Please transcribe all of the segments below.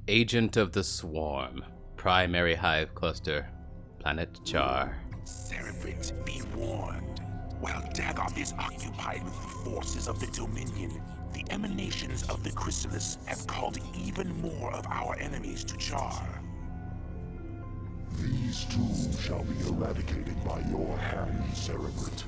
Agent of the Swarm. Primary Hive Cluster. Planet Char. Cerebrate, be warned. While Dagoth is occupied with the forces of the Dominion, the emanations of the chrysalis have called even more of our enemies to Char. These too shall be eradicated by your hand, Cerebrate.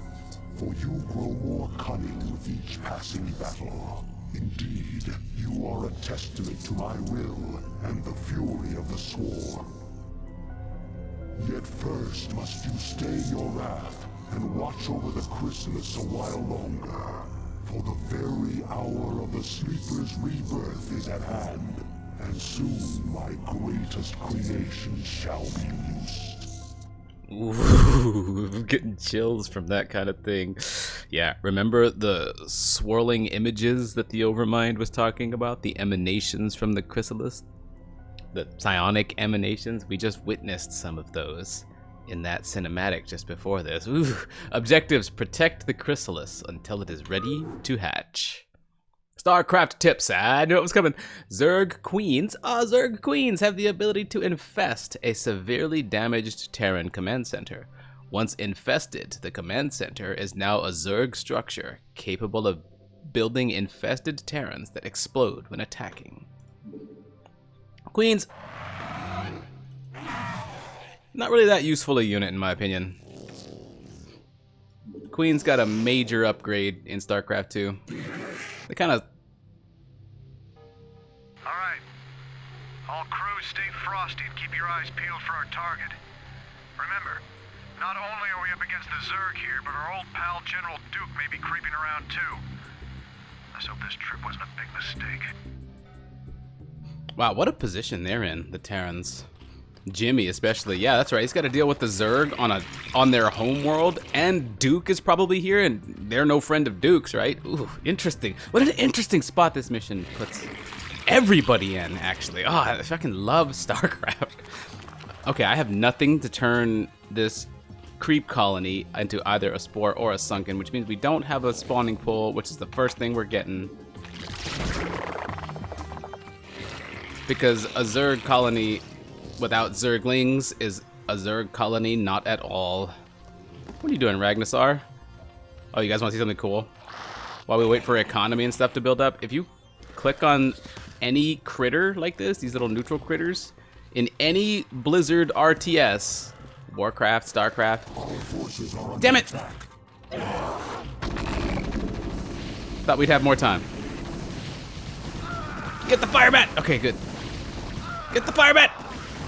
For you grow more cunning with each passing battle. Indeed, you are a testament to my will and the fury of the Swarm. Yet first must you stay your wrath and watch over the chrysalis a while longer. For the very hour of the Sleeper's rebirth is at hand, and soon my greatest creation shall be loosed. Ooh, I'm getting chills from that kind of thing. Yeah, remember the swirling images that the Overmind was talking about? The emanations from the chrysalis? The psionic emanations? We just witnessed some of those in that cinematic just before this. Ooh. Objectives: protect the chrysalis until it is ready to hatch. Starcraft tips. I knew it was coming. Zerg Queens. Zerg Queens have the ability to infest a severely damaged Terran command center. Once infested, the command center is now a Zerg structure capable of building infested Terrans that explode when attacking. Queens. Not really that useful a unit in my opinion. Queen's got a major upgrade in StarCraft 2. They kind of... Alright. All crews stay frosty and keep your eyes peeled for our target. Remember, not only are we up against the Zerg here, but our old pal General Duke may be creeping around too. Let's hope this trip wasn't a big mistake. Wow, what a position they're in, the Terrans. Jimmy especially. Yeah, that's right. He's got to deal with the Zerg on their home world, and Duke is probably here, and they're no friend of Duke's, right? Ooh, interesting. What an interesting spot this mission puts everybody in, actually. Oh, I fucking love StarCraft. Okay, I have nothing to turn this creep colony into either a spore or a sunken, which means we don't have a spawning pool, which is the first thing we're getting. Because a Zerg colony without Zerglings is a Zerg colony not at all. What are you doing, Ragnarsar? Oh, you guys want to see something cool? While we wait for economy and stuff to build up, if you click on any critter like this, these little neutral critters, in any Blizzard RTS, Warcraft, Starcraft. Damn it! Thought we'd have more time. Get the fire bat! Okay, good. Get the fire bat!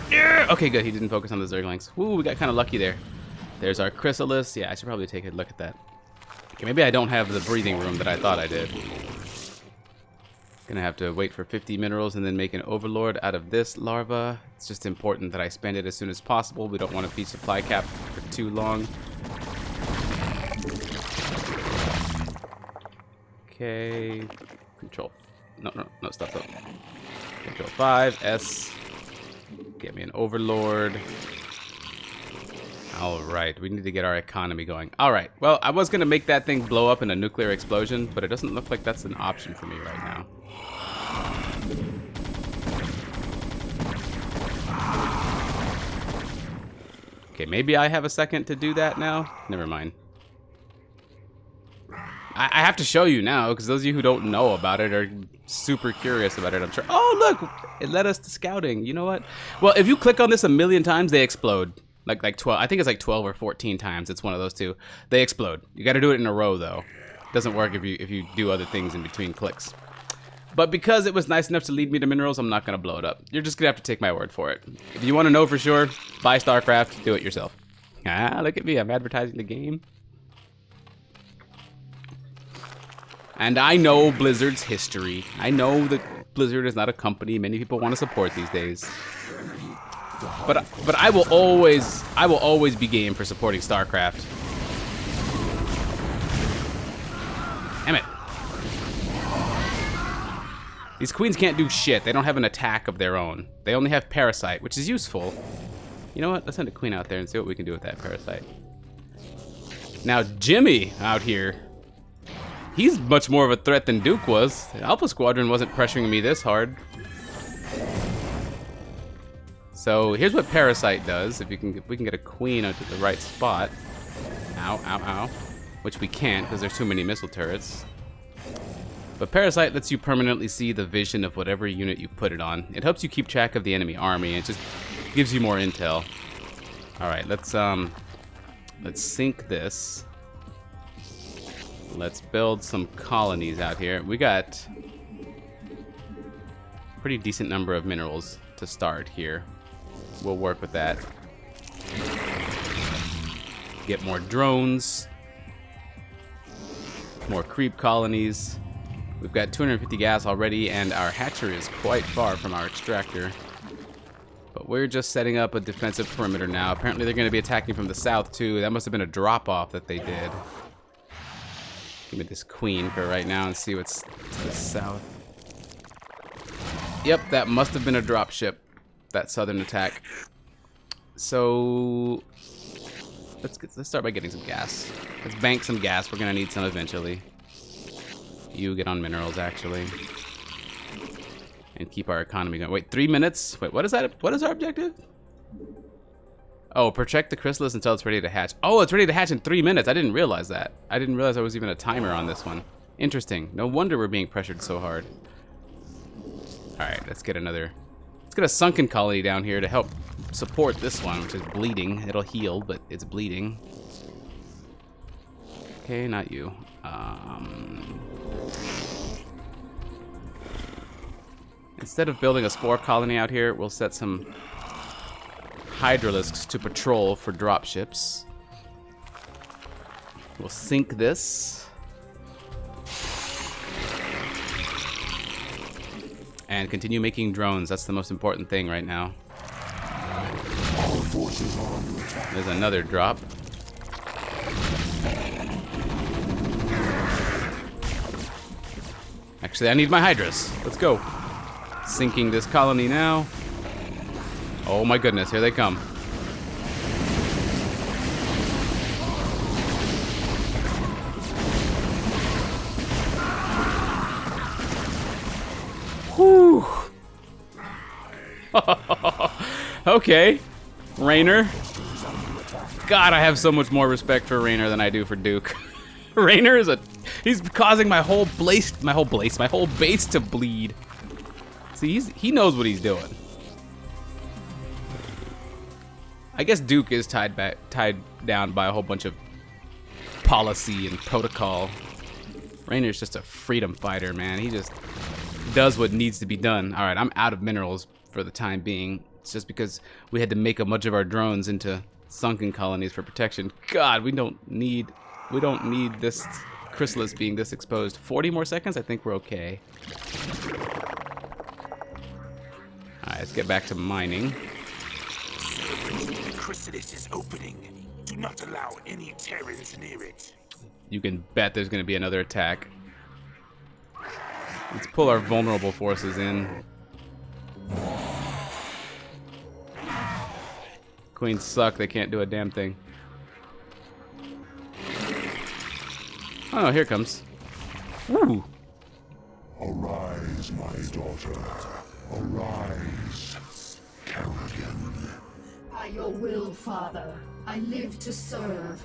Yeah! Okay, good. He didn't focus on the Zerglings. Ooh, we got kind of lucky there. There's our chrysalis. Yeah, I should probably take a look at that. Okay, maybe I don't have the breathing room that I thought I did. Gonna have to wait for 50 minerals and then make an overlord out of this larva. It's just important that I spend it as soon as possible. We don't want to be supply capped for too long. Okay. Control. No, stop. Control 5, S. Get me an overlord. Alright, we need to get our economy going. Alright, well, I was gonna make that thing blow up in a nuclear explosion, but it doesn't look like that's an option for me right now. Okay, maybe I have a second to do that now? Never mind. I have to show you now, because those of you who don't know about it are super curious about it, I'm sure. Oh, look! It led us to scouting. You know what? Well, if you click on this a million times, they explode. Like 12. I think it's like 12 or 14 times. It's one of those two. They explode. You got to do it in a row, though. It doesn't work if you do other things in between clicks. But because it was nice enough to lead me to minerals, I'm not going to blow it up. You're just going to have to take my word for it. If you want to know for sure, buy StarCraft. Do it yourself. Ah, look at me. I'm advertising the game. And I know Blizzard's history. I know that Blizzard is not a company many people want to support these days. But I will always be game for supporting StarCraft. Damn it. These queens can't do shit. They don't have an attack of their own. They only have Parasite, which is useful. You know what? Let's send a queen out there and see what we can do with that Parasite. Now Jimmy out here. He's much more of a threat than Duke was. The Alpha Squadron wasn't pressuring me this hard. So here's what Parasite does. If we can get a queen onto the right spot. Ow, ow, ow. Which we can't because there's too many missile turrets. But Parasite lets you permanently see the vision of whatever unit you put it on. It helps you keep track of the enemy army. It just gives you more intel. All right, let's sink this. Let's build some colonies out here. We got a pretty decent number of minerals to start here. We'll work with that. Get more drones. More creep colonies. We've got 250 gas already, and our hatchery is quite far from our extractor. But we're just setting up a defensive perimeter now. Apparently they're going to be attacking from the south, too. That must have been a drop-off that they did. Give me this queen for right now and see what's to the south. Yep, that must have been a drop ship. That southern attack. So let's start by getting some gas. Let's bank some gas. We're gonna need some eventually. You get on minerals actually, and keep our economy going. Wait, 3 minutes? Wait, what is that? What is our objective? Oh, protect the chrysalis until it's ready to hatch. Oh, it's ready to hatch in 3 minutes. I didn't realize that. I didn't realize there was even a timer on this one. Interesting. No wonder we're being pressured so hard. All right, let's get a sunken colony down here to help support this one, which is bleeding. It'll heal, but it's bleeding. Okay, not you. Instead of building a spore colony out here, we'll set some hydralisks to patrol for dropships. We'll sink this. And continue making drones. That's the most important thing right now. There's another drop. Actually, I need my hydras. Let's go. Sinking this colony now. Oh my goodness, here they come. Whew. Okay, Raynor. God, I have so much more respect for Raynor than I do for Duke. Raynor is he's causing my whole base to bleed. See, he knows what he's doing. I guess Duke is tied down by a whole bunch of policy and protocol. Raynor's just a freedom fighter, man. He just does what needs to be done. All right, I'm out of minerals for the time being. It's just because we had to make a bunch of our drones into sunken colonies for protection. God, we don't need this chrysalis being this exposed. 40 more seconds? I think we're okay. All right, let's get back to mining. The chrysalis is opening. Do not allow any Terrans near it. You can bet there's going to be another attack. Let's pull our vulnerable forces in. Queens suck. They can't do a damn thing. Oh, here it comes. Woo! Arise, my daughter. Arise, Kerrigan. By your will, Father, I live to serve.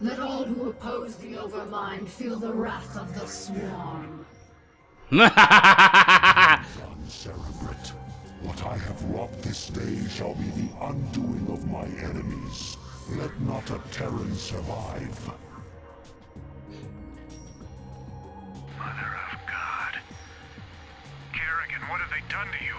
Let all who oppose the Overmind feel the wrath of the Swarm. Cerebrate, what I have wrought this day shall be the undoing of my enemies. Let not a Terran survive. Mother of God. Kerrigan, what have they done to you?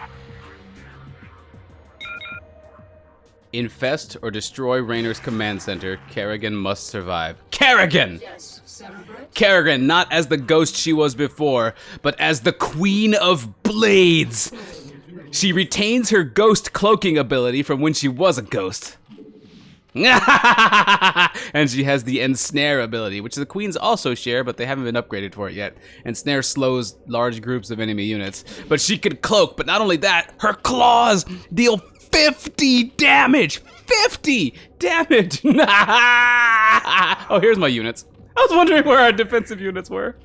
Infest or destroy Raynor's command center. Kerrigan must survive. Kerrigan! Yes, Cerebrate? Kerrigan, not as the ghost she was before, but as the Queen of Blades. She retains her ghost cloaking ability from when she was a ghost. And she has the ensnare ability, which the queens also share, but they haven't been upgraded for it yet. Ensnare slows large groups of enemy units. But she could cloak, but not only that, her claws deal 50 damage! 50 damage! Oh, here's my units. I was wondering where our defensive units were.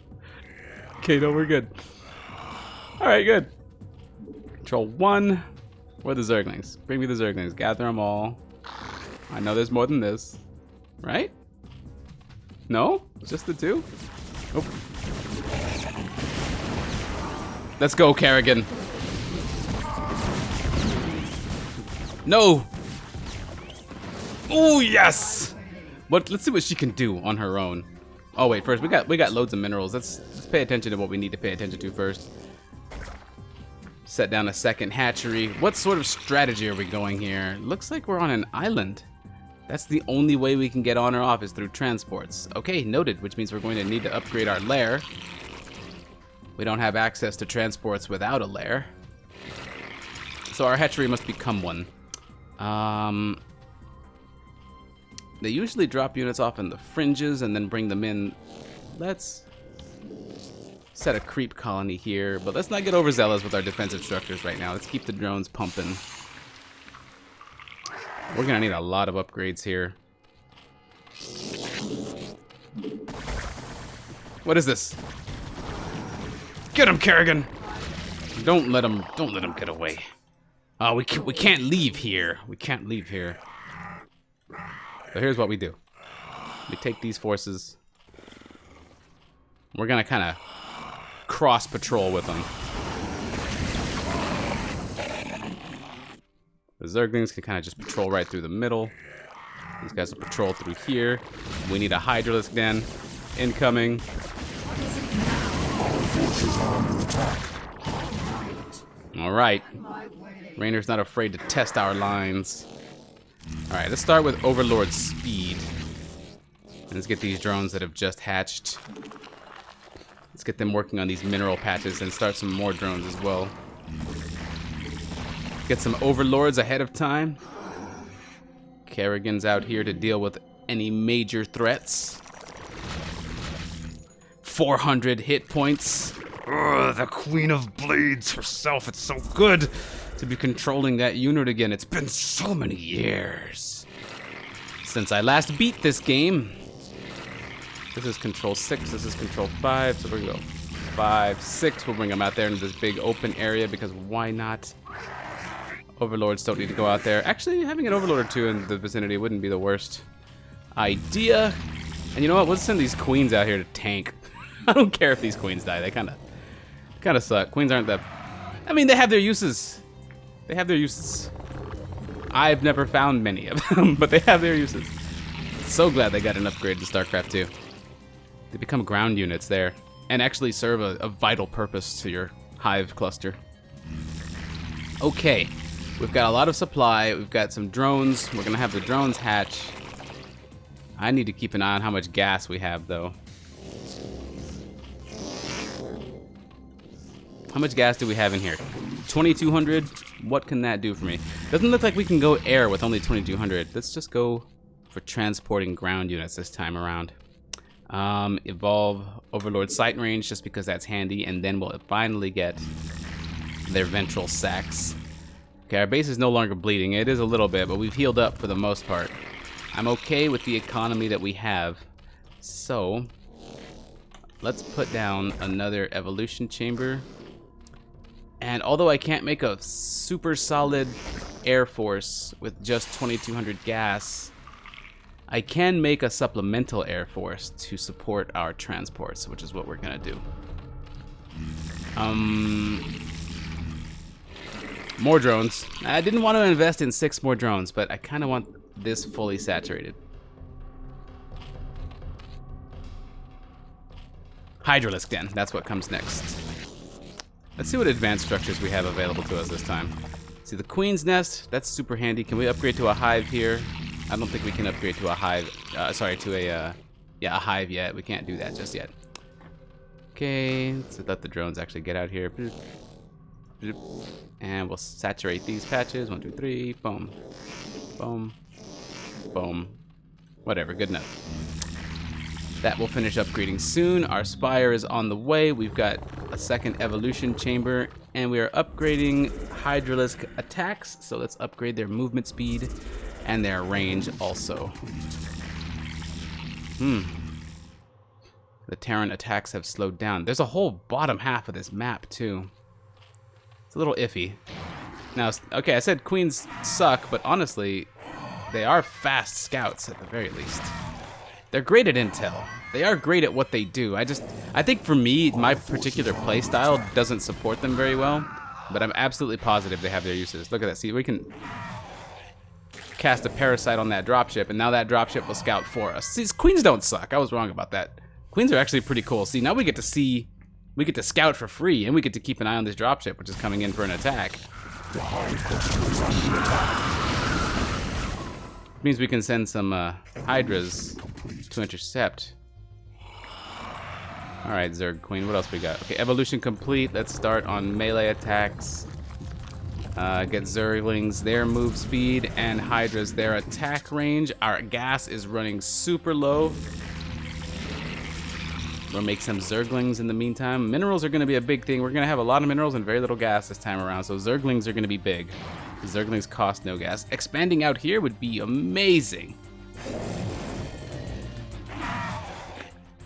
Okay, no, we're good. Alright, good. Control 1. Where are the Zerglings? Bring me the Zerglings. Gather them all. I know there's more than this. Right? No? Just the two? Oh. Let's go, Kerrigan. No! Oh, yes! Let's see what she can do on her own. Oh wait, first we got loads of minerals. Let's pay attention to what we need to pay attention to first. Set down a second hatchery. What sort of strategy are we going here? Looks like we're on an island. That's the only way we can get on or off is through transports. Okay, noted, which means we're going to need to upgrade our lair. We don't have access to transports without a lair. So our hatchery must become one. They usually drop units off in the fringes and then bring them in. Let's set a creep colony here, but let's not get overzealous with our defensive structures right now. Let's keep the drones pumping. We're gonna need a lot of upgrades here. What is this? Get him, Kerrigan! Don't let him get away. We can't leave here. We can't leave here. So here's what we do. We take these forces. We're gonna kind of cross patrol with them. The Zerglings can kind of just patrol right through the middle. These guys will patrol through here. We need a Hydralisk den incoming. All right. Rainer's not afraid to test our lines. All right, let's start with Overlord speed. And let's get these drones that have just hatched. Let's get them working on these mineral patches and start some more drones as well. Get some Overlords ahead of time. Kerrigan's out here to deal with any major threats. 400 hit points. Ugh, the Queen of Blades herself. It's so good to be controlling that unit again. It's been so many years since I last beat this game. This is control 6, this is control 5, so we're gonna go 5, 6. We'll bring them out there into this big open area because why not? Overlords don't need to go out there. Actually, having an Overlord or two in the vicinity wouldn't be the worst idea. And you know what? We'll send these queens out here to tank. I don't care if these queens die. They kind of suck. Queens aren't that... I mean, they have their uses. They have their uses. I've never found many of them, but they have their uses. So glad they got an upgrade to Starcraft 2. They become ground units there and actually serve a vital purpose to your hive cluster. Okay, we've got a lot of supply. We've got some drones. We're gonna have the drones hatch. I need to keep an eye on how much gas we have, though. How much gas do we have in here? 2,200. What can that do for me? Doesn't look like we can go air with only 2,200. Let's just go for transporting ground units this time around. Evolve Overlord sight range just because that's handy, and then we'll finally get their ventral sacs. Okay, our base is no longer bleeding. It is a little bit, but we've healed up for the most part. I'm okay with the economy that we have. So, let's put down another evolution chamber. And although I can't make a super solid air force with just 2,200 gas, I can make a supplemental air force to support our transports, which is what we're gonna do. More drones. I didn't want to invest in 6 more drones, but I kind of want this fully saturated. Hydralisk den, that's what comes next. Let's see what advanced structures we have available to us this time. See, the Queen's Nest, that's super handy. Can we upgrade to a hive here? I don't think we can upgrade to a hive, a hive yet. We can't do that just yet. Okay, let's let the drones actually get out here. And we'll saturate these patches. 1, 2, 3, boom. Boom. Boom. Whatever, good enough. That will finish upgrading soon. Our Spire is on the way. We've got a second evolution chamber, and we are upgrading Hydralisk attacks. So let's upgrade their movement speed and their range also. The Terran attacks have slowed down. There's a whole bottom half of this map too. It's a little iffy. Now, okay, I said queens suck, but honestly, they are fast scouts at the very least. They're great at intel. They are great at what they do. I think for me, my particular playstyle doesn't support them very well, but I'm absolutely positive they have their uses. Look at that. See, we can cast a parasite on that dropship, and now that dropship will scout for us. See, queens don't suck. I was wrong about that. Queens are actually pretty cool. See, now we get to scout for free, and we get to keep an eye on this dropship, which is coming in for an attack. Means we can send some hydras to intercept. All right, Zerg Queen. What else we got? Okay, evolution complete. Let's start on melee attacks. Get Zerglings their move speed and hydras their attack range. Our gas is running super low. We'll make some Zerglings in the meantime. Minerals are going to be a big thing. We're going to have a lot of minerals and very little gas this time around, so Zerglings are going to be big. Zerglings cost no gas. Expanding out here would be amazing.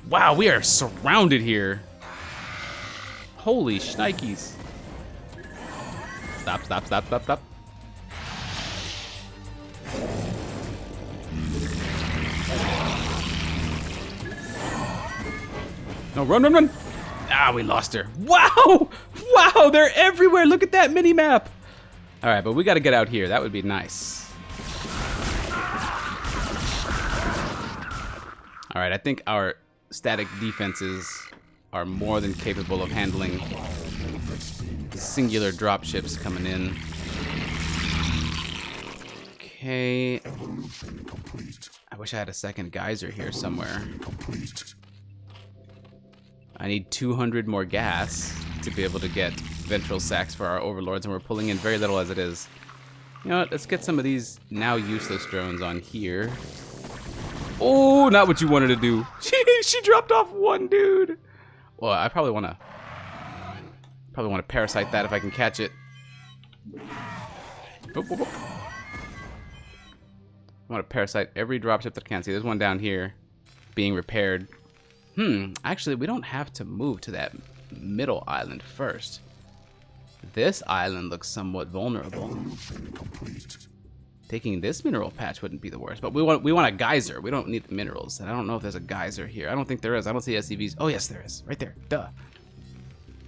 Wow, we are surrounded here. Holy shnikes. Stop, stop, stop, stop, stop. No, run, run, run! Ah, we lost her. Wow! Wow, they're everywhere! Look at that mini-map! Alright, but we gotta get out here. That would be nice. Alright, I think our static defenses are more than capable of handling the singular dropships coming in. Okay. I wish I had a second geyser here somewhere. I need 200 more gas to be able to get ventral sacs for our overlords, and we're pulling in very little as it is. You know what? Let's get some of these now useless drones on here. Oh, not what you wanted to do. She dropped off one dude. Well, I probably want to parasite that if I can catch it. Oop, oop, oop. I want to parasite every dropship that I can see. There's one down here being repaired. Actually, we don't have to move to that middle island first. This island looks somewhat vulnerable. Taking this mineral patch wouldn't be the worst, but we want a geyser. We don't need the minerals, and I don't know if there's a geyser here. I don't think there is. I don't see SCVs. Oh, yes, there is. Right there. Duh.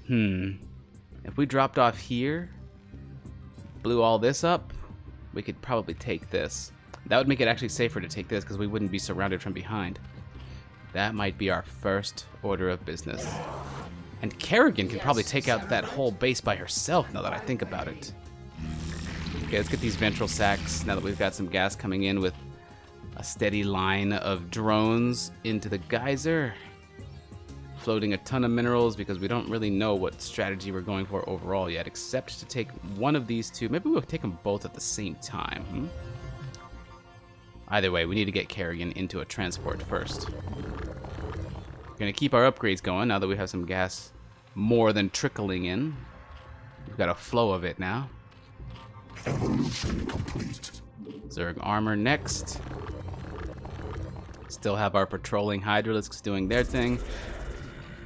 If we dropped off here, blew all this up, we could probably take this. That would make it actually safer to take this because we wouldn't be surrounded from behind. That might be our first order of business. And Kerrigan can probably take out that whole base by herself now that I think about it. Okay, let's get these ventral sacs now that we've got some gas coming in with a steady line of drones into the geyser. Floating a ton of minerals because we don't really know what strategy we're going for overall yet, except to take one of these two. Maybe we'll take them both at the same time. Either way, we need to get Kerrigan into a transport first. We're gonna keep our upgrades going now that we have some gas more than trickling in. We've got a flow of it now. Zerg armor next. Still have our patrolling hydralisks doing their thing.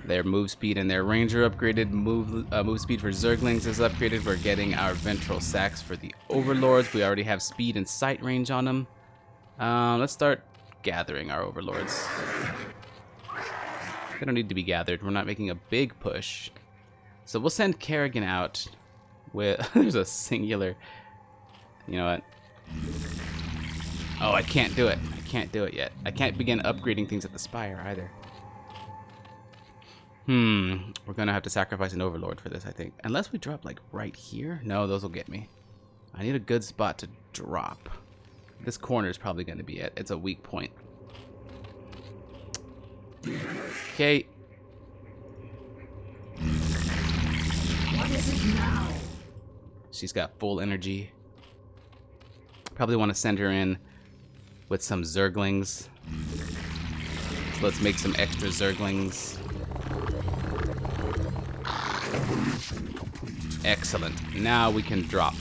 Their move speed and their ranger upgraded. Move speed for Zerglings is upgraded. We're getting our ventral sacs for the overlords. We already have speed and sight range on them. Let's start gathering our overlords. They don't need to be gathered. We're not making a big push. So we'll send Kerrigan out with... There's a singular... You know what? Oh, I can't do it. I can't do it yet. I can't begin upgrading things at the spire either. We're gonna have to sacrifice an overlord for this, I think. Unless we drop like right here. No, those will get me. I need a good spot to drop. This corner is probably gonna be it. It's a weak point. Okay. What is it now? She's got full energy. Probably want to send her in with some Zerglings. So let's make some extra Zerglings. Excellent. Now we can drop.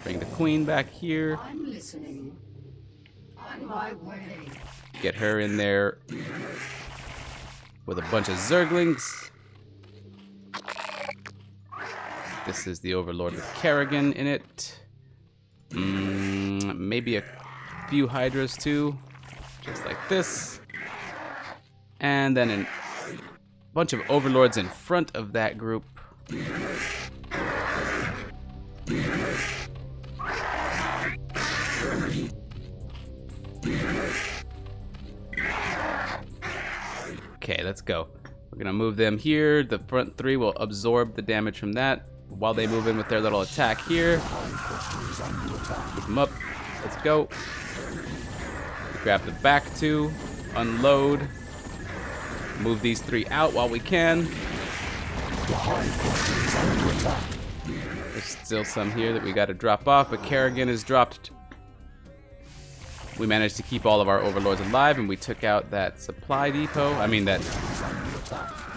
Bring the queen back here. I'm listening. On my way. Get her in there with a bunch of Zerglings. This is the Overlord with Kerrigan in it. Maybe a few Hydras too, just like this. And then a bunch of Overlords in front of that group. Okay, let's go. We're gonna move them here. The front three will absorb the damage from that while they move in with their little attack here. Move them up. Let's go. Grab the back two. Unload. Move these three out while we can. There's still some here that we gotta drop off, but Kerrigan is dropped. We managed to keep all of our Overlords alive, and we took out that supply depot. I mean, that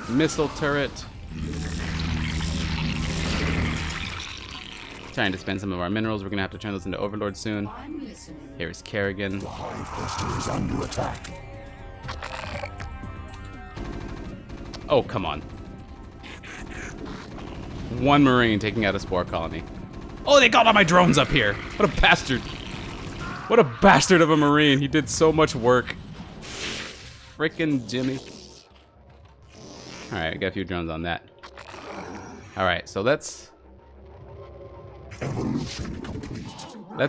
missile turret. Trying to spend some of our minerals. We're gonna have to turn those into Overlords soon. Here's Kerrigan. Oh, come on. One Marine taking out a spore colony. Oh, they got all my drones up here. What a bastard. What a bastard of a Marine. He did so much work. Frickin' Jimmy. Alright, I got a few drones on that. Alright, so let's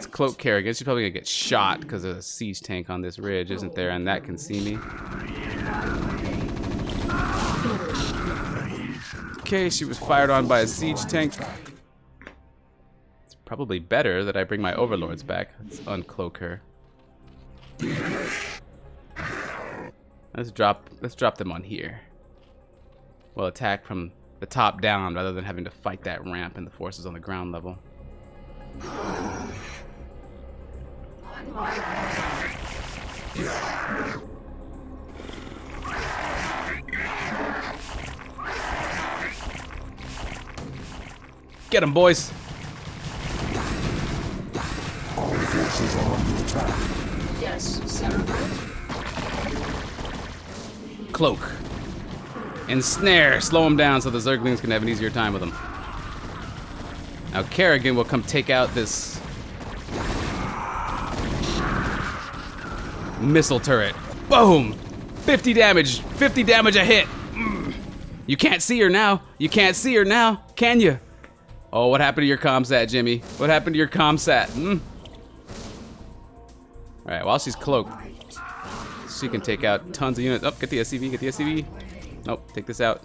cloak Kerrigan. She's probably gonna get shot because there's a siege tank on this ridge, isn't there? And that can see me. Okay, she was fired on by a siege tank. It's probably better that I bring my Overlords back. Let's uncloak her. Let's drop them on here. We'll attack from the top down rather than having to fight that ramp and the forces on the ground level. Get him, boys! All forces are under attack. Yes, Cerebral. Cloak. Ensnare. Slow him down so the Zerglings can have an easier time with him. Now Kerrigan will come take out this missile turret. Boom! 50 damage. 50 damage a hit. You can't see her now. You can't see her now, can you? Oh, what happened to your comsat, Jimmy? What happened to your comsat? Alright, while she's cloaked, she can take out tons of units. Oh, get the SCV, get the SCV. Nope, take this out.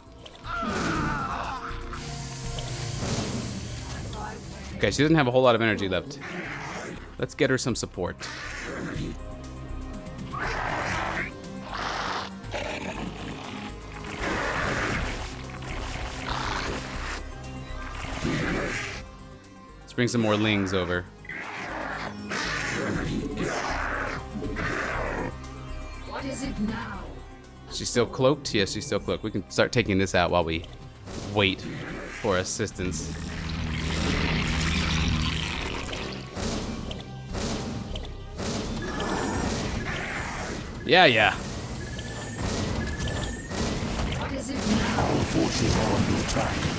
Okay, she doesn't have a whole lot of energy left. Let's get her some support. Let's bring some more lings over. What is it now? She's still cloaked? Yes, she's still cloaked. We can start taking this out while we wait for assistance. Yeah. What is it now? All forces are under attack.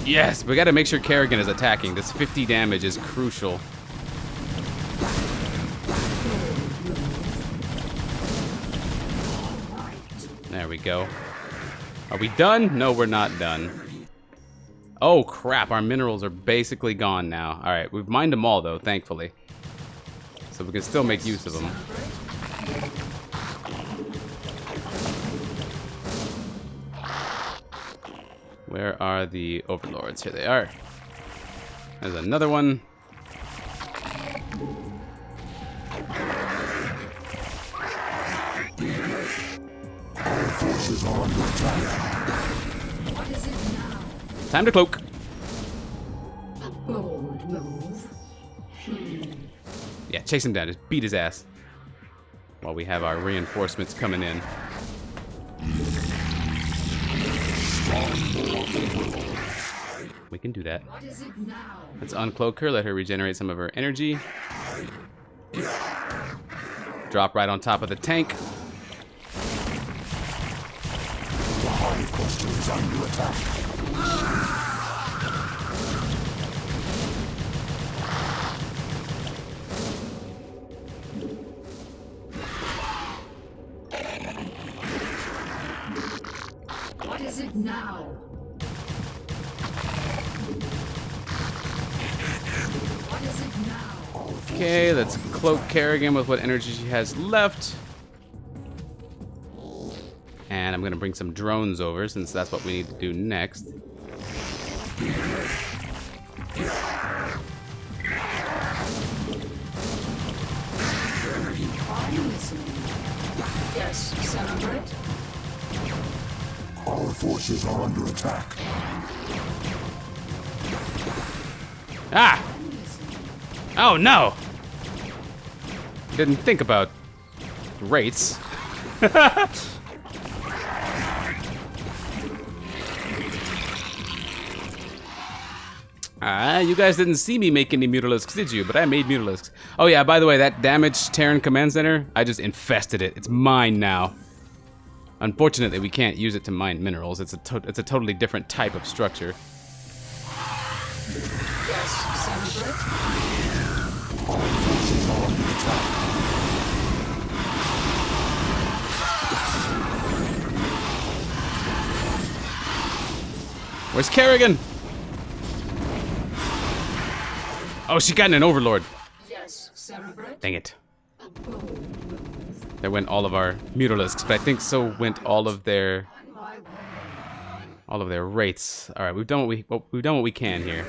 Yes, we gotta make sure Kerrigan is attacking. This 50 damage is crucial. There we go. Are we done? No, we're not done. Oh crap, our minerals are basically gone now. Alright, we've mined them all though, thankfully. So we can still make use of them. Where are the Overlords? Here they are. There's another one. All forces are under attack. What is it now? Time to cloak. A bold move. Yeah, chase him down. Just beat his ass. While we have our reinforcements coming in. We can do that. What is it now? Let's uncloak her, let her regenerate some of her energy. Drop right on top of the tank. The hive cluster is under attack. What is it now? What is it now? Okay, let's cloak Kerrigan with what energy she has left. And I'm gonna bring some drones over since that's what we need to do next. I'm listening. Yes, Celebrate. Our forces are under attack. Ah! Oh no! Didn't think about rates. You guys didn't see me make any mutalisks, did you? But I made mutalisks. Oh yeah, by the way, that damaged Terran command center, I just infested it. It's mine now. Unfortunately, we can't use it to mine minerals. It's a totally different type of structure. Yes, Celebrate. Our forces are under attack. Where's Kerrigan? Oh, she got an overlord. Yes, Celebrate. Dang it. There went all of our mutalisks, but I think so went all of their rates. All right, we've done what we can here.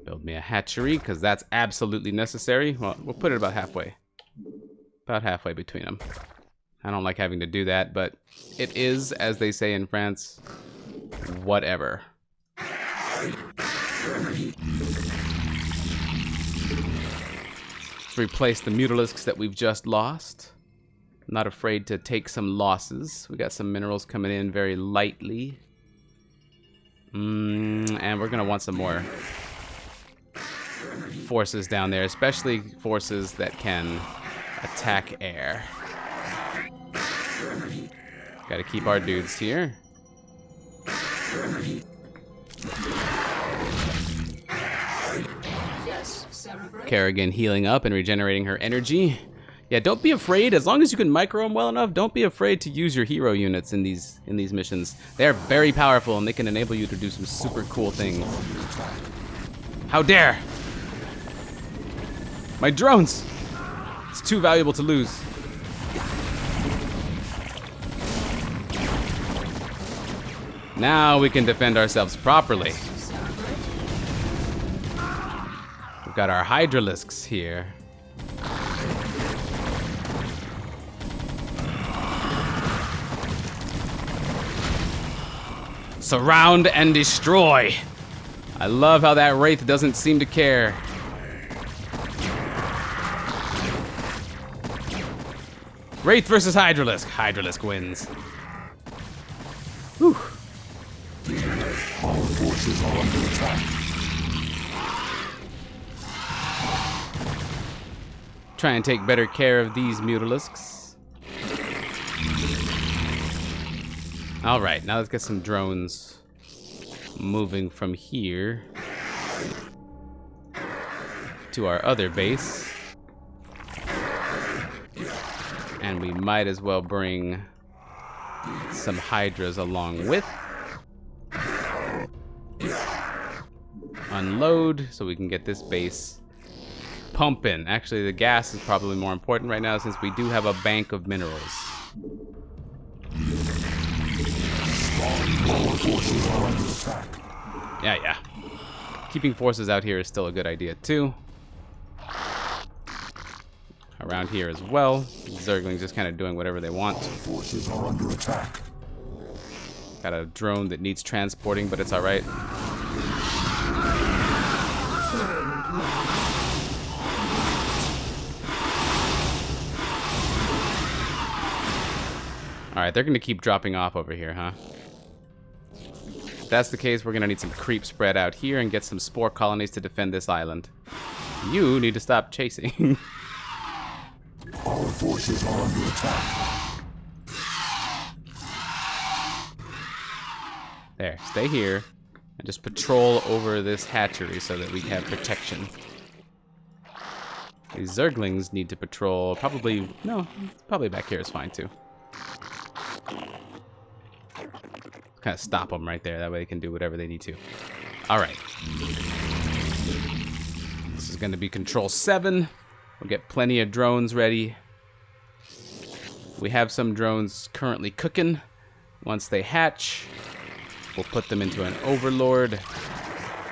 Build me a hatchery because that's absolutely necessary. Well, we'll put it about halfway between them. I don't like having to do that, but it is, as they say in France, whatever. Let's replace the mutalisks that we've just lost. I'm not afraid to take some losses. We got some minerals coming in very lightly. And we're gonna want some more forces down there, especially forces that can attack air. Gotta keep our dudes here. Yes, Celebrate. Kerrigan healing up and regenerating her energy. Yeah, don't be afraid. As long as you can micro them well enough, don't be afraid to use your hero units in these missions. They're very powerful and they can enable you to do some super cool things. How dare! My drones! It's too valuable to lose. Now we can defend ourselves properly. We've got our hydralisks here. Surround and destroy. I love how that Wraith doesn't seem to care. Wraith versus Hydralisk. Hydralisk wins. Whew. Our forces are under attack. Try and take better care of these mutalisks. All right, now let's get some drones moving from here to our other base. And we might as well bring some hydras along with. Unload so we can get this base pumping. Actually, the gas is probably more important right now since we do have a bank of minerals. Yeah. Keeping forces out here is still a good idea too. Around here as well. Zerglings just kind of doing whatever they want. Forces are under attack. Got a drone that needs transporting, but it's all right. Alright, they're going to keep dropping off over here, huh? If that's the case, we're going to need some creep spread out here and get some spore colonies to defend this island. You need to stop chasing. Our forces are under attack. There, stay here. And just patrol over this hatchery so that we have protection. These Zerglings need to patrol probably back here is fine too. Kind of stop them right there. That way they can do whatever they need to. Alright. This is going to be Control 7. We'll get plenty of drones ready. We have some drones currently cooking. Once they hatch, we'll put them into an Overlord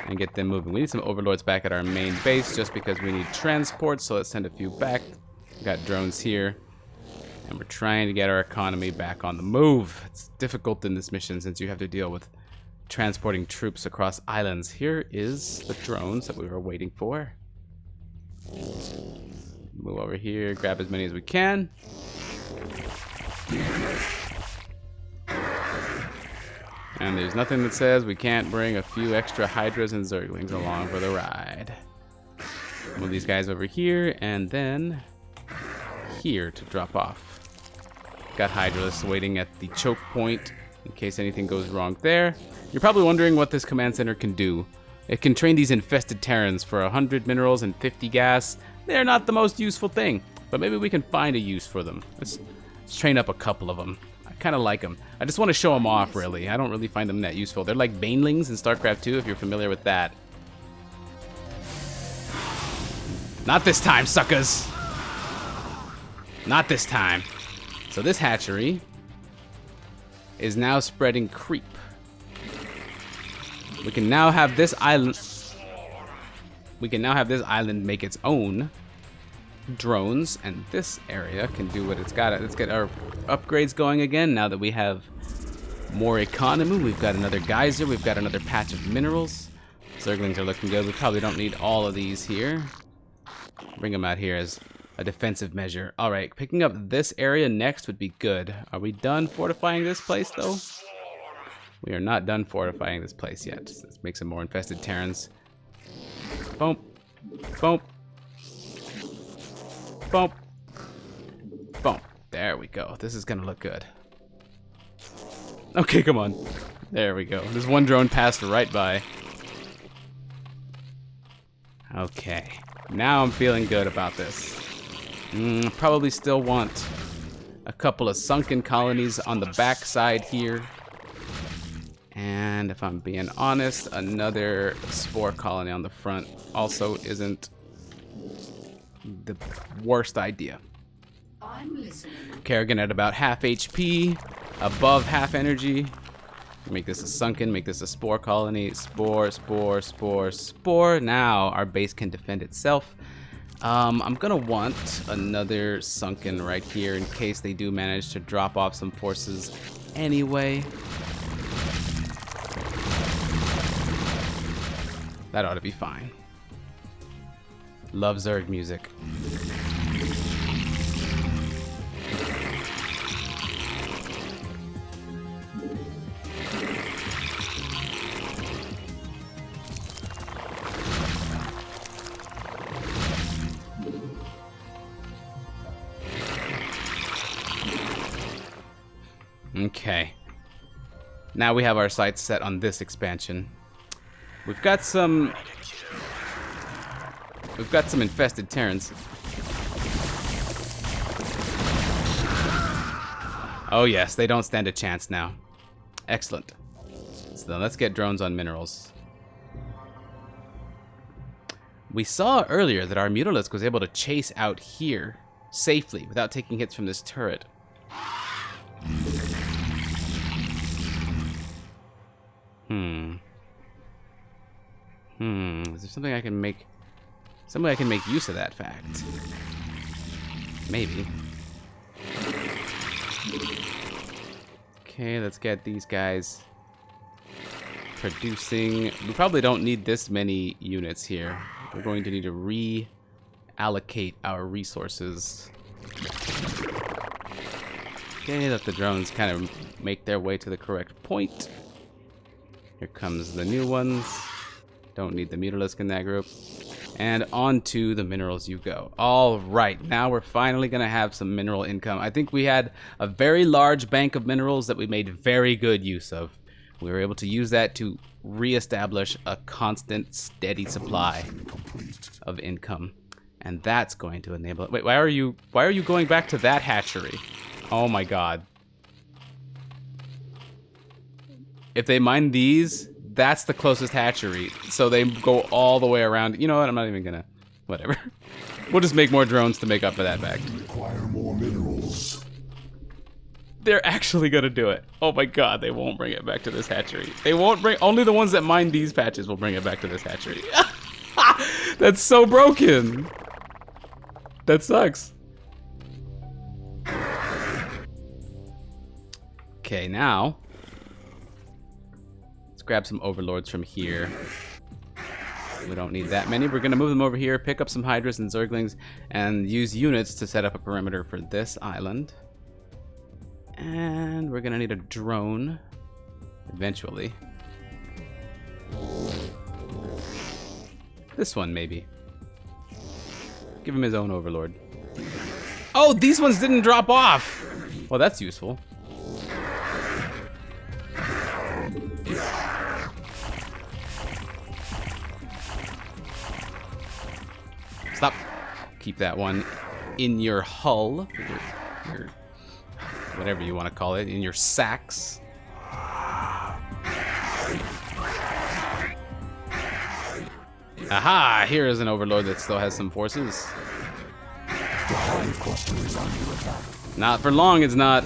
and get them moving. We need some Overlords back at our main base just because we need transport, so let's send a few back. We got drones here. And we're trying to get our economy back on the move. It's difficult in this mission since you have to deal with transporting troops across islands. Here is the drones that we were waiting for. Move over here, grab as many as we can. And there's nothing that says we can't bring a few extra Hydras and Zerglings along for the ride. Move these guys over here and then here to drop off. Got Hydralists waiting at the choke point in case anything goes wrong there. You're probably wondering what this command center can do. It can train these infested Terrans for 100 minerals and 50 gas. They're not the most useful thing, but maybe we can find a use for them. Let's train up a couple of them. I kind of like them. I just want to show them off, really. I don't really find them that useful. They're like Banelings in Starcraft 2, if you're familiar with that. Not this time, suckers! Not this time. So this hatchery is now spreading creep. We can now have this island. We can now have this island make its own drones, and this area can do what it's got. Let's get our upgrades going again. Now that we have more economy, we've got another geyser. We've got another patch of minerals. Zerglings are looking good. We probably don't need all of these here. Bring them out here as a defensive measure. All right, picking up this area next would be good. Are we done fortifying this place, though? We are not done fortifying this place yet. Let's make some more infested Terrans. Boom. Boom. Boom. Boom. There we go. This is going to look good. Okay, come on. There we go. This one drone passed right by. Okay. Now I'm feeling good about this. Probably still want a couple of sunken colonies on the back side here. And if I'm being honest, another spore colony on the front also isn't the worst idea. I'm listening. Kerrigan at about half HP, above half energy. Make this a sunken, make this a spore colony. Spore, spore, spore, spore. Now our base can defend itself. I'm gonna want another sunken right here in case they do manage to drop off some forces anyway. That ought to be fine. Love Zerg music. Okay. Now we have our sights set on this expansion. We've got some infested Terrans. Oh yes, they don't stand a chance now. Excellent. So then let's get drones on minerals. We saw earlier that our Mutalisk was able to chase out here safely without taking hits from this turret. Is there something I can make? Some way I can make use of that fact. Maybe. Okay, let's get these guys producing. We probably don't need this many units here. We're going to need to reallocate our resources. Okay, let the drones kind of make their way to the correct point. Here comes the new ones. Don't need the Mutalisk in that group. And on to the minerals you go. All right, now we're finally going to have some mineral income. I think we had a very large bank of minerals that we made very good use of. We were able to use that to reestablish a constant, steady supply of income. And that's going to enable it. Wait, why are you going back to that hatchery? Oh my god. If they mine these, that's the closest hatchery. So they go all the way around. You know what? I'm not even gonna... Whatever. We'll just make more drones to make up for that fact. Require more minerals. They're actually gonna do it. Oh my god, they won't bring it back to this hatchery. They won't bring... Only the ones that mine these patches will bring it back to this hatchery. That's so broken. That sucks. Okay, now... let's grab some overlords from here. We don't need that many. We're gonna move them over here, pick up some hydras and zerglings, and use units to set up a perimeter for this island. And we're gonna need a drone eventually. This one, maybe. Give him his own overlord. Oh, these ones didn't drop off! Well, that's useful. Stop. Keep that one in your hull. Your whatever you want to call it. In your sacks. Aha! Here is an overlord that still has some forces. Not for long, it's not.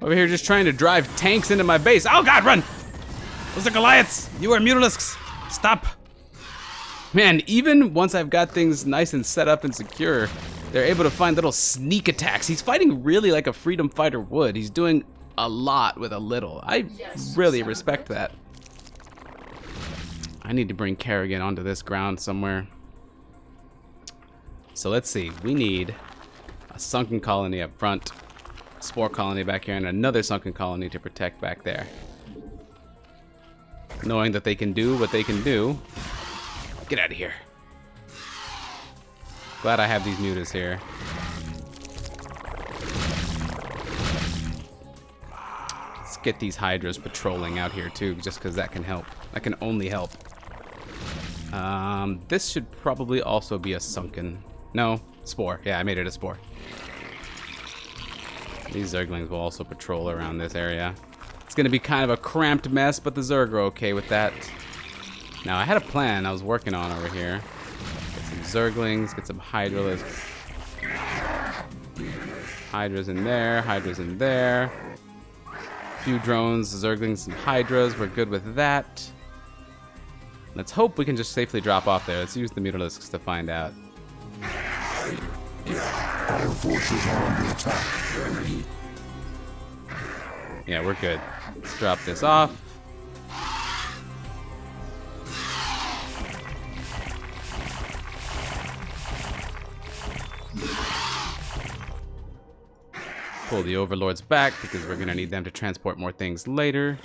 Over here just trying to drive tanks into my base. Oh god, run! Those are Goliaths! You are Mutalisks! Stop! Man, even once I've got things nice and set up and secure, they're able to find little sneak attacks. He's fighting really like a freedom fighter would. He's doing a lot with a little. I really respect that. I need to bring Kerrigan onto this ground somewhere. So let's see. We need a sunken colony up front. Spore colony back here, and another sunken colony to protect back there. Knowing that they can do what they can do. Get out of here. Glad I have these mutas here. Let's get these hydras patrolling out here too, just because that can help. That can only help. This should probably also be a sunken... No, spore. Yeah, I made it a spore. These zerglings will also patrol around this area. It's going to be kind of a cramped mess, but the zerg are okay with that. Now, I had a plan I was working on over here. Get some zerglings, get some hydralisks. Hydras in there, hydras in there. A few drones, zerglings, some hydras. We're good with that. Let's hope we can just safely drop off there. Let's use the Mutalisks to find out. Our forces are under attack. Yeah, we're good. Let's drop this off. Pull the overlords back because we're going to need them to transport more things later.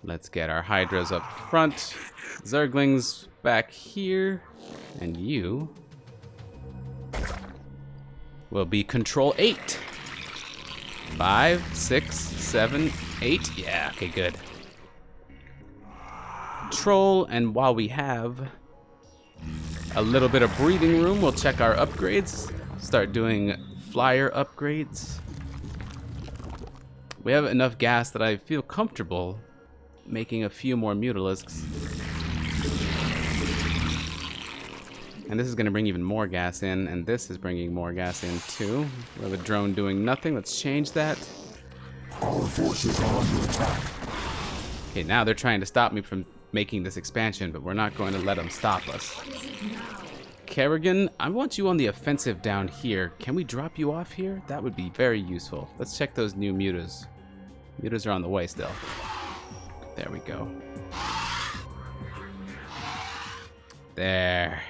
Let's get our hydras up front. Zerglings back here. And you will be control 8. 5, 6, 7, 8. Yeah, okay, good. Control, and while we have a little bit of breathing room, we'll check our upgrades. Start doing flyer upgrades. We have enough gas that I feel comfortable making a few more Mutalisks. And this is going to bring even more gas in, and this is bringing more gas in too. We have a drone doing nothing. Let's change that. Our forces are under attack. Okay, now they're trying to stop me from making this expansion, but we're not going to let them stop us. Kerrigan, I want you on the offensive down here. Can we drop you off here? That would be very useful. Let's check those new mutas. Mutas are on the way still. There we go. There.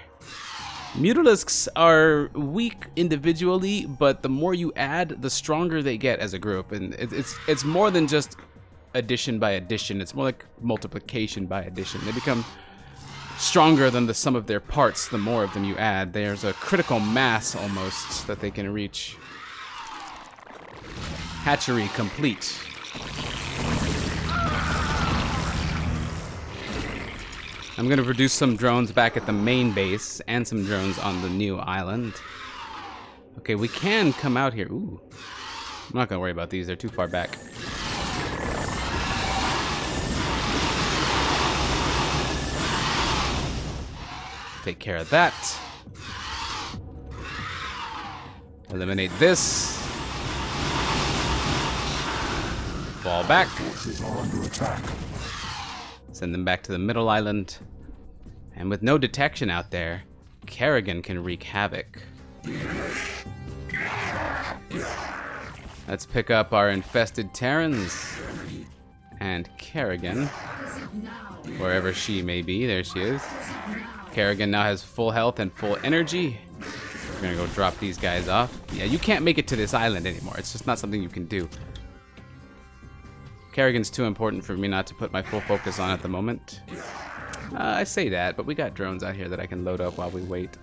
Mutalisks are weak individually, but the more you add, the stronger they get as a group. And it's more than just addition by addition. It's more like multiplication by addition. They become stronger than the sum of their parts the more of them you add. There's a critical mass almost that they can reach. Hatchery complete. I'm gonna produce some drones back at the main base and some drones on the new island. Okay, we can come out here. Ooh. I'm not gonna worry about these, they're too far back. Take care of that. Eliminate this. Fall back. Send them back to the middle island. And with no detection out there, Kerrigan can wreak havoc. Let's pick up our infested Terrans. And Kerrigan, wherever she may be, there she is. Kerrigan now has full health and full energy. We're gonna go drop these guys off. Yeah, you can't make it to this island anymore. It's just not something you can do. Kerrigan's too important for me not to put my full focus on at the moment. I say that, but we got drones out here that I can load up while we wait.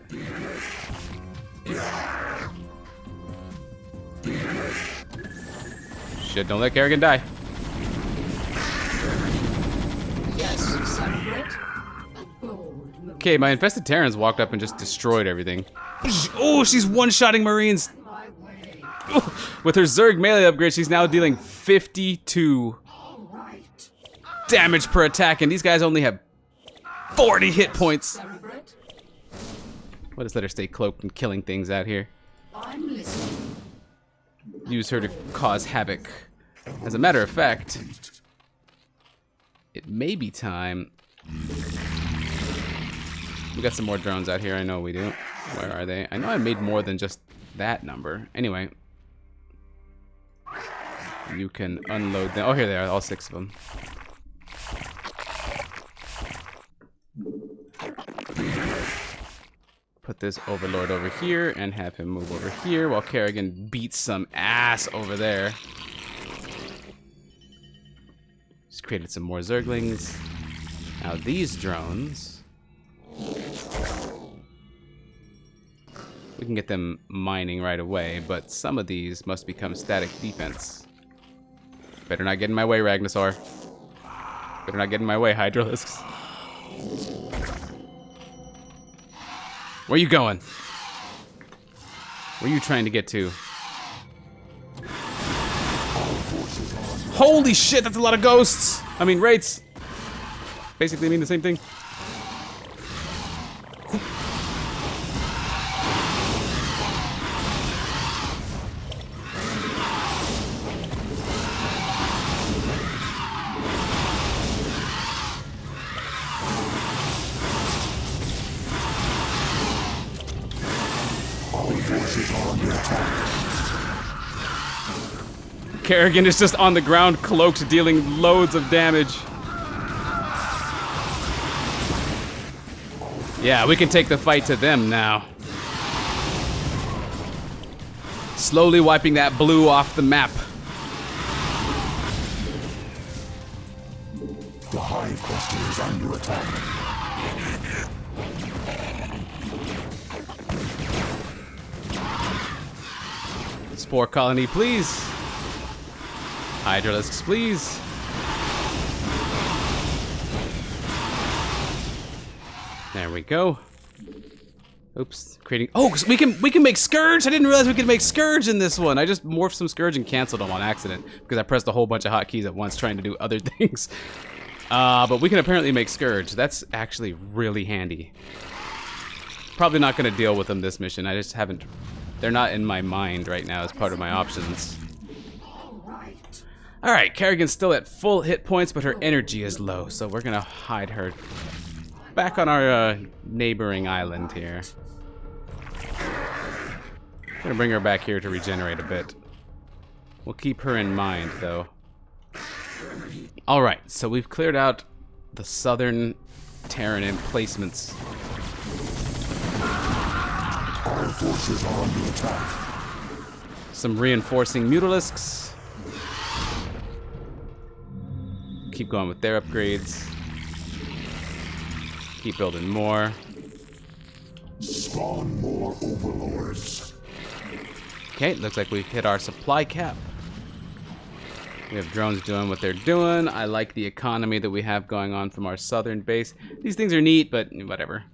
Shit, don't let Kerrigan die. Okay, my infested Terrans walked up and just destroyed everything. Oh, she's one-shotting Marines! With her Zerg melee upgrade, she's now dealing 52 damage per attack, and these guys only have 40 hit points. We'll just let her stay cloaked and killing things out here. Use her to cause havoc. As a matter of fact, it may be time. We got some more drones out here, I know we do. Where are they? I know I made more than just that number. Anyway. You can unload them. Oh, here they are, all 6 of them. Put this overlord over here and have him move over here while Kerrigan beats some ass over there. Just created some more Zerglings. Now these drones, we can get them mining right away, but some of these must become static defense. Better not get in my way, Ragnasaur. Better not get in my way, Hydralisks. Where you going? Where are you trying to get to? Holy shit, that's a lot of ghosts! I mean, wraiths. Basically mean the same thing. Kerrigan is just on the ground, cloaked, dealing loads of damage. Yeah, we can take the fight to them now. Slowly wiping that blue off the map. The hive cluster is under attack. Spore colony, please. Hydralisks, please. There we go. Oops, creating. Oh, we can make Scourge. I didn't realize we could make Scourge in this one. I just morphed some Scourge and canceled them on accident because I pressed a whole bunch of hotkeys at once trying to do other things. But we can apparently make Scourge. That's actually really handy. probably not going to deal with them this mission. I just haven't... They're not in my mind right now as part of my options. Alright, Kerrigan's still at full hit points, but her energy is low, so we're going to hide her back on our neighboring island here. I'm going to bring her back here to regenerate a bit. We'll keep her in mind, though. Alright, so we've cleared out the southern Terran emplacements. Our forces are under attack. Some reinforcing mutalisks. Keep going with their upgrades. Keep building more. Spawn more overlords. Okay, looks like we've hit our supply cap. We have drones doing what they're doing. I like the economy that we have going on from our southern base. These things are neat, but whatever.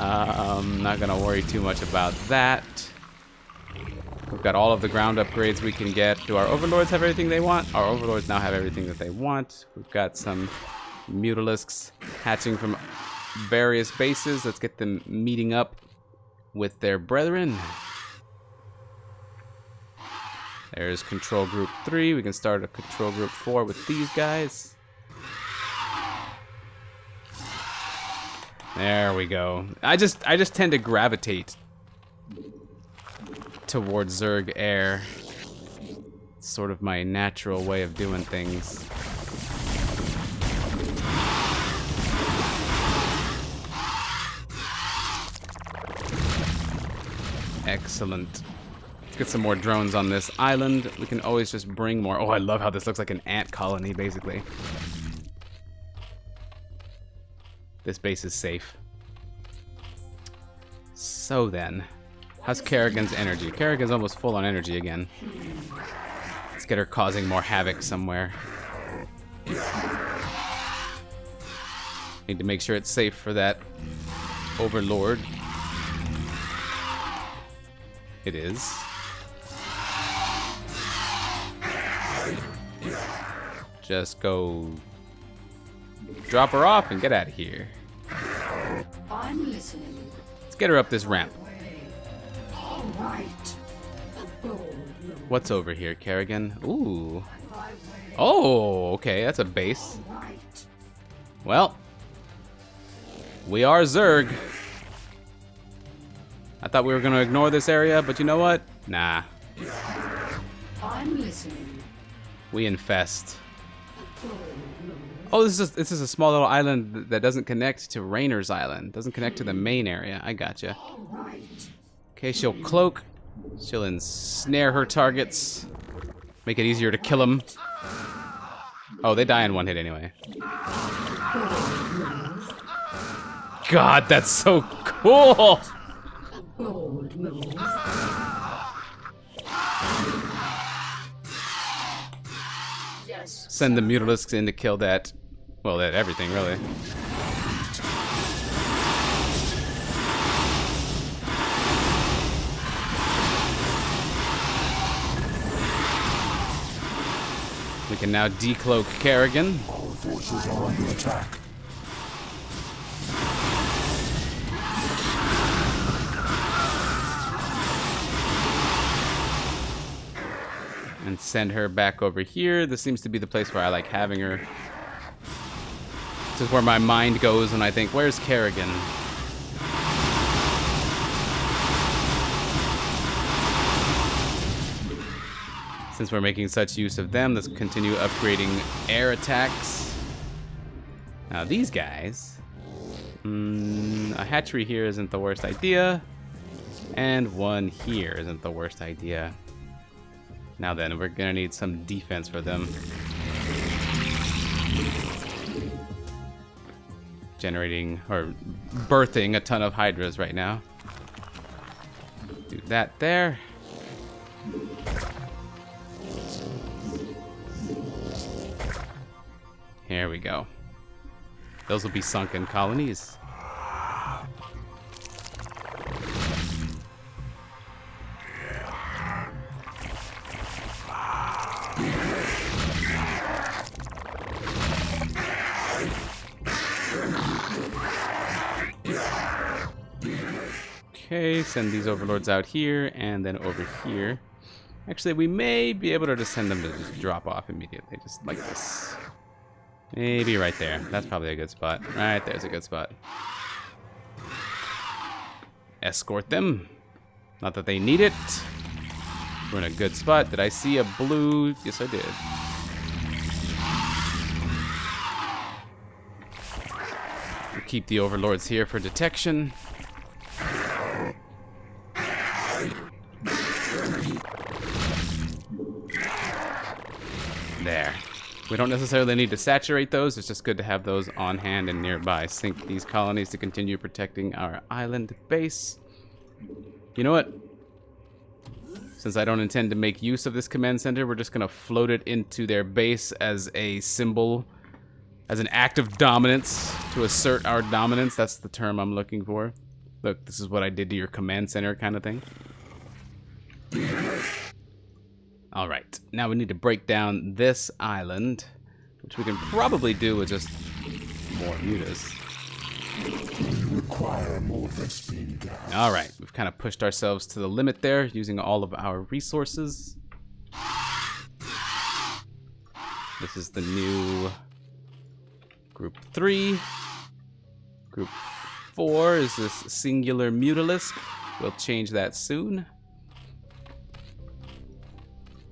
I'm not gonna worry too much about that. We've got all of the ground upgrades we can get. Do our overlords have everything they want? Our overlords now have everything that they want. We've got some mutalisks hatching from various bases. Let's get them meeting up with their brethren. There's control group 3. We can start a control group 4 with these guys. There we go. I just tend to gravitate towards Zerg Air. It's sort of my natural way of doing things. Excellent. Let's get some more drones on this island. We can always just bring more. Oh, I love how this looks like an ant colony, basically. This base is safe. So then, how's Kerrigan's energy? Kerrigan's almost full on energy again. Let's get her causing more havoc somewhere. Need to make sure it's safe for that overlord. It is. Just go drop her off and get out of here. I'm listening. Let's get her up this ramp. All right. What's over here, Kerrigan? Ooh. Oh, okay, that's a base. Well, we are Zerg. I thought we were gonna ignore this area, but you know what? Nah. I'm listening. We infest. Oh, this is a small little island that doesn't connect to Rainer's Island. Doesn't connect to the main area. I gotcha. Okay, she'll cloak. She'll ensnare her targets. Make it easier to kill them. Oh, they die in one hit anyway. God, that's so cool! Bold move. Yes. Send the mutalisks in to kill that. Well, that everything, really. We can now decloak Kerrigan. Our forces are under attack. And send her back over here. This seems to be the place where I like having her. This is where my mind goes when I think, where's Kerrigan? Since we're making such use of them, let's continue upgrading air attacks. Now these guys, a hatchery here isn't the worst idea, and one here isn't the worst idea. Now then, we're gonna need some defense for them. Generating, or birthing a ton of hydras right now. Do that there. Here we go. Those will be sunken colonies. Okay, send these overlords out here and then over here. Actually, we may be able to just send them to just drop off immediately, just like this. Maybe right there. That's probably a good spot. Right there's a good spot. Escort them. Not that they need it. We're in a good spot. Did I see a blue? Yes, I did. We'll keep the overlords here for detection. There. We don't necessarily need to saturate those. It's just good to have those on hand and nearby. Sink these colonies to continue protecting our island base. You know what? Since I don't intend to make use of this command center, we're just going to float it into their base as a symbol, as an act of dominance, to assert our dominance. That's the term I'm looking for. Look, this is what I did to your command center kind of thing. Alright, now we need to break down this island, which we can probably do with just more mutas. Require more Vespine gas. Alright, we've kind of pushed ourselves to the limit there, using all of our resources. This is the new Group 3. Group 4 is this singular mutalisk. We'll change that soon.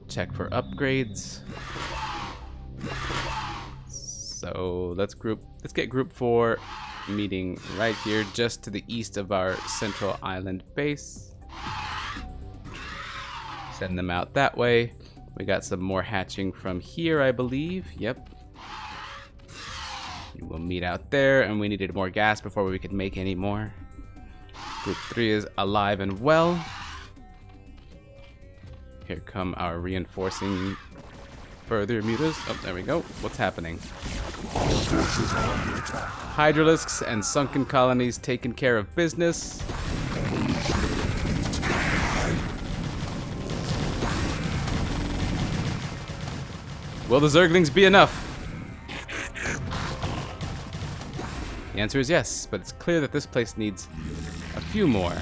Check for upgrades. So let's get Group 4 meeting right here, just to the east of our central island base. Send them out that way. We got some more hatching from here, I believe. Yep. We'll meet out there, and we needed more gas before we could make any more. Group 3 is alive and well. Here come our reinforcing further mutas. Oh, there we go. What's happening? Hydralisks and sunken colonies taking care of business. Will the Zerglings be enough? The answer is yes, but it's clear that this place needs a few more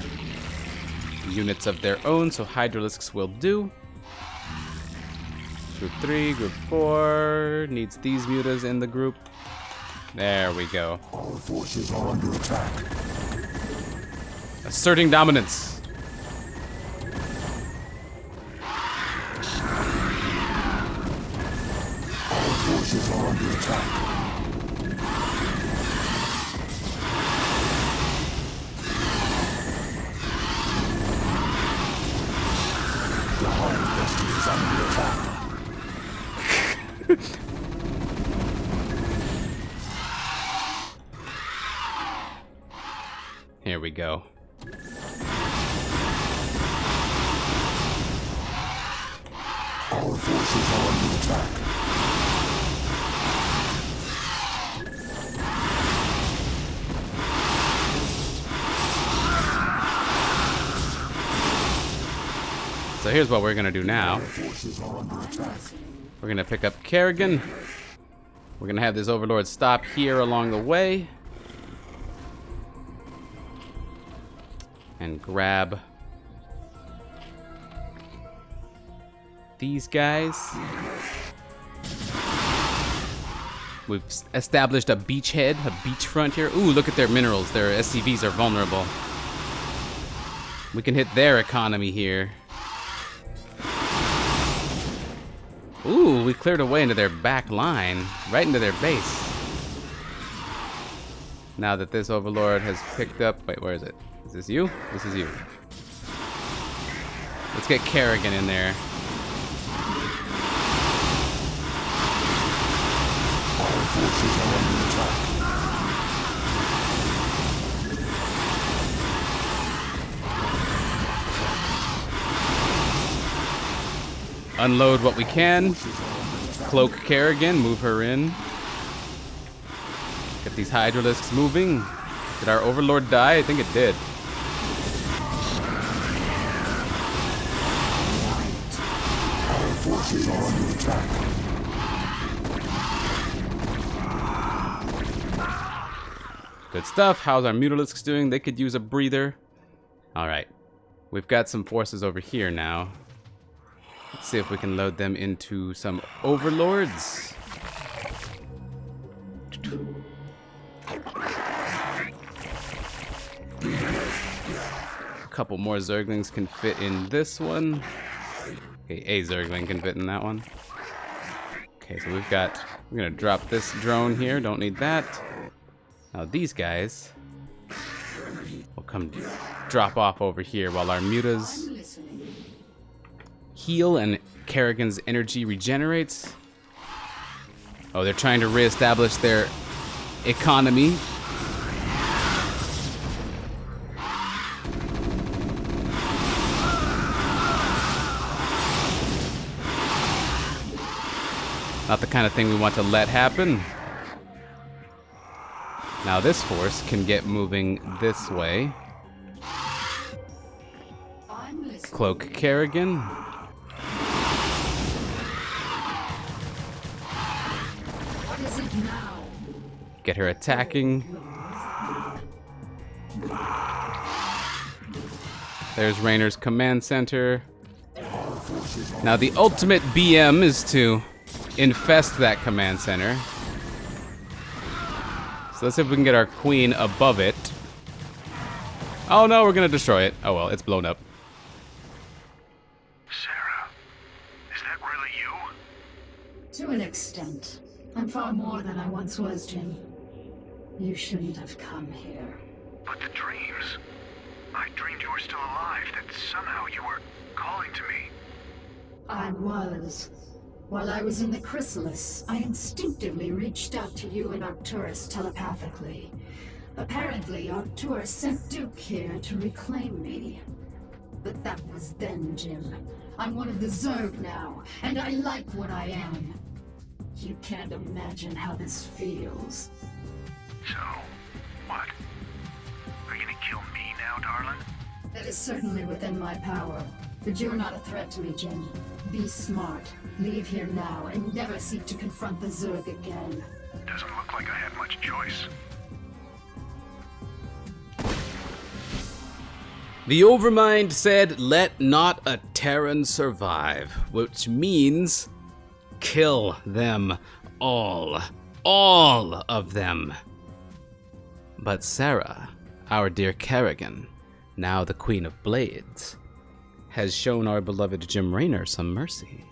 units of their own, so Hydralisks will do. Group 3, Group 4 needs these mutas in the group. There we go. Our forces are under attack. Asserting dominance. Our forces are under attack. The Hive Vessel is under attack. Here we go. Our forces are under attack. So here's what we're gonna do now. Our forces are under attack. We're gonna pick up Kerrigan. We're gonna have this overlord stop here along the way. And grab these guys. We've established a beachhead, a beachfront here. Ooh, look at their minerals. Their SCVs are vulnerable. We can hit their economy here. Ooh, we cleared a way into their back line, right into their base. Now that this overlord has picked up... Wait, where is it? Is this you? This is you. Let's get Kerrigan in there. Our forces are under attack. Unload what we can. Cloak Kerrigan, move her in. Get these Hydralisks moving. Did our overlord die? I think it did. Our forces are under attack. Good stuff. How's our Mutalisks doing? They could use a breather. Alright. We've got some forces over here now. Let's see if we can load them into some overlords. A couple more Zerglings can fit in this one. Okay, a Zergling can fit in that one. Okay, so we've got... We're gonna drop this drone here. Don't need that. Now these guys will come drop off over here while our mutas heal and Kerrigan's energy regenerates. Oh, they're trying to reestablish their economy. Not the kind of thing we want to let happen. Now this force can get moving this way. Cloak Kerrigan. What is it now? Get her attacking. There's Raynor's command center. Now the ultimate BM is to infest that command center. So let's see if we can get our queen above it. Oh no, we're gonna destroy it. Oh well, it's blown up. Sarah, is that really you? To an extent. I'm far more than I once was, Jim. You shouldn't have come here. But the dreams. I dreamed you were still alive, that somehow you were calling to me. I was. While I was in the chrysalis, I instinctively reached out to you and Arcturus telepathically. Apparently, Arcturus sent Duke here to reclaim me. But that was then, Jim. I'm one of the Zerg now, and I like what I am. You can't imagine how this feels. So, what? Are you gonna kill me now, darling? That is certainly within my power. But you're not a threat to me, Jim. Be smart. Leave here now and never seek to confront the Zerg again. Doesn't look like I have much choice. The Overmind said, "Let not a Terran survive," which means kill them all. All of them. But Sarah, our dear Kerrigan, now the Queen of Blades, has shown our beloved Jim Raynor some mercy.